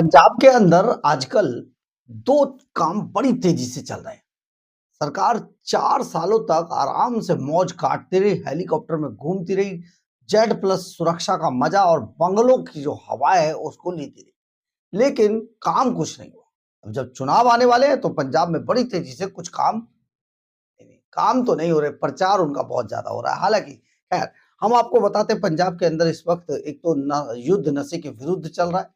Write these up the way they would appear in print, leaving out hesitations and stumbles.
पंजाब के अंदर आजकल 2 काम बड़ी तेजी से चल रहे हैं। सरकार 4 सालों तक आराम से मौज काटती रही, हेलीकॉप्टर में घूमती रही, जेड प्लस सुरक्षा का मजा और बंगलों की जो हवा है उसको लेती रही। लेकिन काम कुछ नहीं हुआ। अब जब चुनाव आने वाले हैं तो पंजाब में बड़ी तेजी से कुछ काम तो नहीं हो रहे, प्रचार उनका बहुत ज्यादा हो रहा है। हालांकि खैर हम आपको बताते हैं पंजाब के अंदर इस वक्त एक तो युद्ध नशे के विरुद्ध चल रहा है,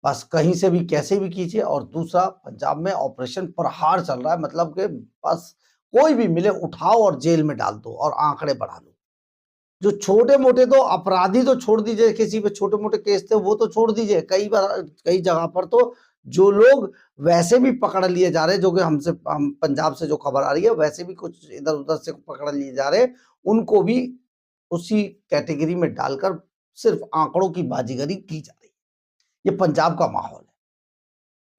बस कहीं से भी कैसे भी कीजिए। और दूसरा पंजाब में ऑपरेशन प्रहार चल रहा है, मतलब कि बस कोई भी मिले उठाओ और जेल में डाल दो और आंकड़े बढ़ा लो। जो छोटे मोटे तो अपराधी तो छोड़ दीजिए, किसी पे छोटे मोटे केस थे वो तो छोड़ दीजिए, कई बार कई जगह पर तो जो लोग वैसे भी पकड़ लिए जा रहे हैं, जो कि हम पंजाब से जो खबर आ रही है वैसे भी कुछ इधर उधर से पकड़ लिए जा रहे हैं, उनको भी उसी कैटेगरी में डालकर सिर्फ आंकड़ों की बाजीगरी की जा रही है। ये पंजाब का माहौल है।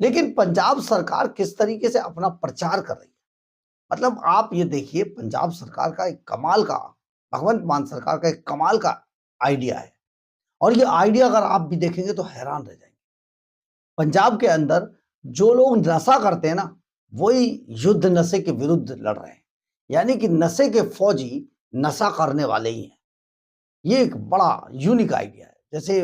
लेकिन पंजाब सरकार किस तरीके से अपना प्रचार कर रही है, मतलब आप ये देखिए, पंजाब सरकार का एक कमाल का, भगवंत मान सरकार का एक कमाल का आइडिया है। और ये आइडिया अगर आप भी देखेंगे तो हैरान रह जाएंगे। पंजाब के अंदर जो लोग नशा करते हैं ना, वही युद्ध नशे के विरुद्ध लड़ रहे हैं। यानी कि नशे के फौजी नशा करने वाले ही हैं। ये एक बड़ा यूनिक आइडिया है। जैसे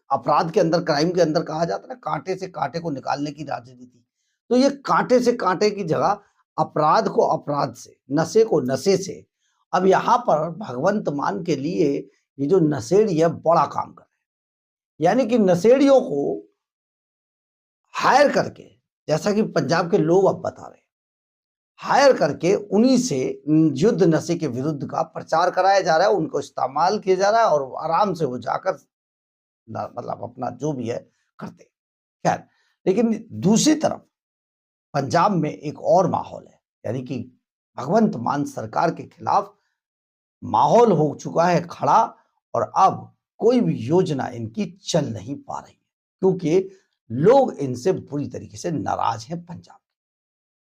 अपराध के अंदर, क्राइम के अंदर कहा जाता है ना, कांटे से कांटे को निकालने की राजनीति, तो ये कांटे से कांटे की जगह अपराध को अपराध से, नशे को नशे से। अब यहाँ पर भगवंत मान के लिए ये जो नशेड़ी है बड़ा काम कर रहे हैं। यानी कि नशेड़ियों को हायर करके, जैसा कि पंजाब के लोग अब बता रहे हैं, हायर करके उन्हीं से युद्ध नशे के विरुद्ध का प्रचार कराया जा रहा है, उनको इस्तेमाल किया जा रहा है और आराम से वो जाकर मतलब अपना जो भी है करते हैं। खैर, लेकिन दूसरी तरफ पंजाब में एक और माहौल है। यानी कि भगवंत मान सरकार के खिलाफ माहौल हो चुका है खड़ा, और अब कोई भी योजना इनकी चल नहीं पा रही है, क्योंकि लोग इनसे बुरी तरीके से नाराज हैं पंजाब।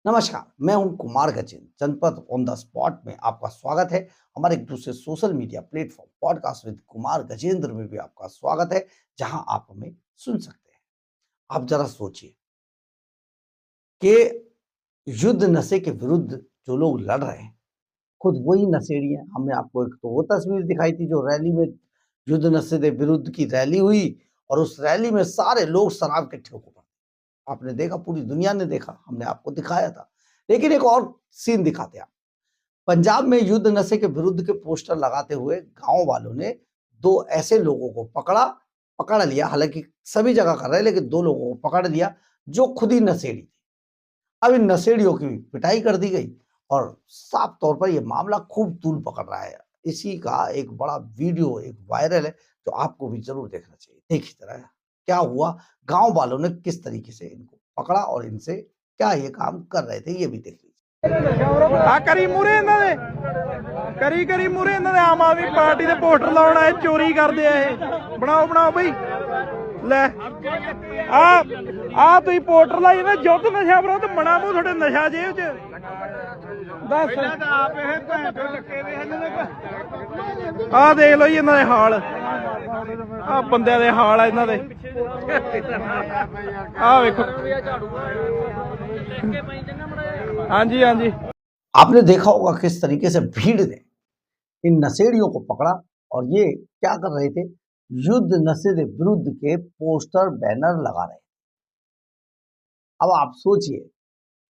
नमस्कार, मैं हूं कुमार गजेंद्र। जनपद ऑन द स्पॉट में आपका स्वागत है। हमारे एक दूसरे social media platform podcast with Kumar Gajendra में भी आपका स्वागत है, जहां आप हमें सुन सकते हैं। आप जरा सोचिए कि युद्ध नशे के विरुद्ध जो लोग लड़ रहे हैं, खुद वही नशेड़ी हैं। हमने आपको एक तो वो तस्वीर दिखाई थी जो रैली में, युद्ध नशे के विरुद्ध की रैली हुई, और उस रैली में सारे लोग शराब के ठेकों पर। आपने देखा, पूरी दुनिया ने देखा, हमने आपको दिखाया था। लेकिन एक और सीन दिखाते हैं। पंजाब में युद्ध नशे के विरुद्ध के पोस्टर लगाते हुए गांव वालों ने 2 ऐसे लोगों को पकड़ लिया। हालांकि सभी जगह कर रहे हैं, लेकिन 2 लोगों को पकड़ लिया जो खुद ही नशेड़ी थे। अब इन नशेड़ियों की पिटाई कर दी गई और साफ तौर पर यह मामला खूब तूल पकड़ रहा है। इसी का एक बड़ा वीडियो एक वायरल है, जो आपको भी जरूर देखना चाहिए। देखिए जरा क्या हुआ, गांव वालों ने किस तरीके से इनको पकड़ा और इनसे क्या ये काम कर रहे थे, ये भी देख लीजिए। करी मूरे ਇਹਨਾਂ ਦੇ ਕਰੀ ਮੂਰੇ ਇਹਨਾਂ ਦੇ ਆਮ ਆਦਮੀ ਪਾਰਟੀ ਦੇ ਪੋਸਟਰ ਲਾਉਣ ਆਏ, ਚੋਰੀ ਕਰਦੇ ਆ ਇਹ। ਬਣਾਓ ਬਈ, ਲੈ ਆ ਤੁਸੀਂ ਪੋਸਟਰ ਲਾਈ ਨਾ, ਯੁੱਧ ਨਸ਼ਾ ਵਿਰੋਧ ਬਣਾ ਮੂੰਹ ਤੁਹਾਡੇ ਨਸ਼ਾ ਜੇਬ 'ਚ ਦੱਸ। ਆ ਦੇਖ ਲਓ ਜੀ ਇਹਨਾਂ ਦੇ ਹਾਲ, ਆ ਬੰਦਿਆਂ ਦੇ ਹਾਲ ਆ ਇਹਨਾਂ ਦੇ। ਆ ਵੇਖੋ। हाँ जी आपने देखा होगा किस तरीके से भीड़ ने इन नशेड़ियों को पकड़ा, और ये क्या कर रहे थे, युद्ध नशे के विरुद्ध के पोस्टर बैनर लगा रहे। अब आप सोचिए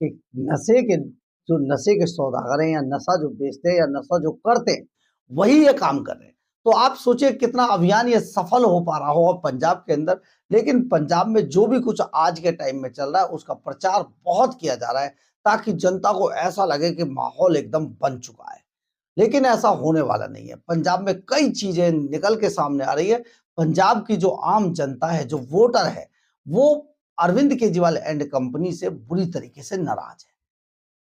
कि नशे के सौदागर हैं, या नशा जो बेचते हैं, या नशा जो करते हैं, वही ये काम कर रहे हैं। तो आप सोचिए कितना अभियान ये सफल हो पा रहा होगा पंजाब के अंदर। लेकिन पंजाब में जो भी कुछ आज के टाइम में चल रहा है, उसका प्रचार बहुत किया जा रहा है, ताकि जनता को ऐसा लगे कि माहौल एकदम बन चुका है। लेकिन ऐसा होने वाला नहीं है। पंजाब में कई चीजें निकल के सामने आ रही है। पंजाब की जो आम जनता है, जो वोटर है, वो अरविंद केजरीवाल एंड कंपनी से बुरी तरीके से नाराज है।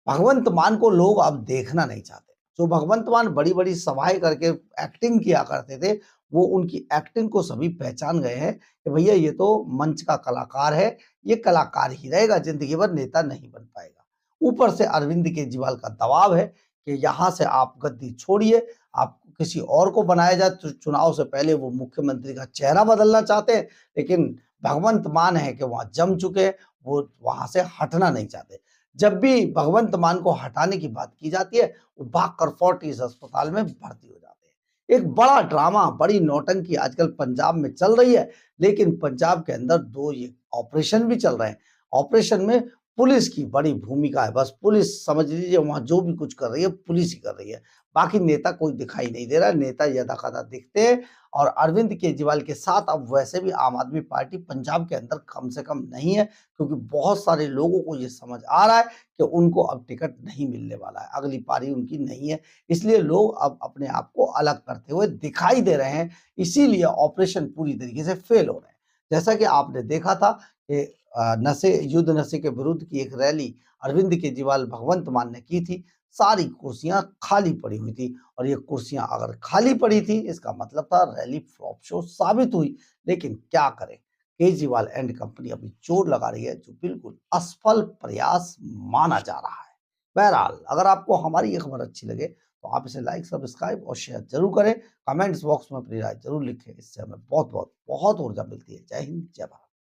भगवंत मान को लोग अब देखना नहीं चाहते। जो भगवंत मान बड़ी बड़ी सभाएं करके एक्टिंग किया करते थे, वो उनकी एक्टिंग को सभी पहचान गए हैं कि भैया ये तो मंच का कलाकार है, ये कलाकार ही रहेगा, जिंदगी भर नेता नहीं बन पाएगा। ऊपर से अरविंद केजरीवाल का दबाव है कि यहाँ से आप गद्दी छोड़िए, आप किसी और को बनाया जाए। तो चुनाव से पहले वो मुख्यमंत्री का चेहरा बदलना चाहते हैं, लेकिन भगवंत मान है कि वहां जम चुके हैं, वो वहां से हटना नहीं चाहते। जब भी भगवंत मान को हटाने की बात की जाती है, वो भागकर फोर्टिस अस्पताल में भर्ती हो जाते हैं। एक बड़ा ड्रामा, बड़ी नौटंकी आजकल पंजाब में चल रही है, लेकिन पंजाब के अंदर 2 ये ऑपरेशन भी चल रहे हैं। ऑपरेशन में पुलिस की बड़ी भूमिका है, बस पुलिस समझ लीजिए वहां जो भी कुछ कर रही है पुलिस ही कर रही है। बाकी नेता कोई दिखाई नहीं दे रहा, नेता यदाकदा दिखते हैं। और अरविंद केजरीवाल के साथ अब वैसे भी आम आदमी पार्टी पंजाब के अंदर कम से कम नहीं है, क्योंकि बहुत सारे लोगों को ये समझ आ रहा है कि उनको अब टिकट नहीं मिलने वाला है, अगली पारी उनकी नहीं है। इसलिए लोग अब अपने आप को अलग करते हुए दिखाई दे रहे हैं, इसीलिए ऑपरेशन पूरी तरीके से फेल हो रहे हैं। जैसा कि आपने देखा था कि नशे युद्ध नशे के विरुद्ध की एक रैली अरविंद केजरीवाल भगवंत मान ने की थी, सारी कुर्सियां खाली पड़ी हुई थी। और ये कुर्सियां अगर खाली पड़ी थी, इसका मतलब था रैली फ्लॉप शो साबित हुई। लेकिन क्या करें, केजरीवाल एंड कंपनी अभी जोर लगा रही है, जो बिल्कुल असफल प्रयास माना जा रहा है। बहरहाल, अगर आपको हमारी ये खबर अच्छी लगे तो आप इसे लाइक, सब्सक्राइब और शेयर जरूर करें। कमेंट्स बॉक्स में अपनी राय जरूर लिखें, इससे हमें बहुत बहुत बहुत ऊर्जा मिलती है। जय हिंद, जय भारत।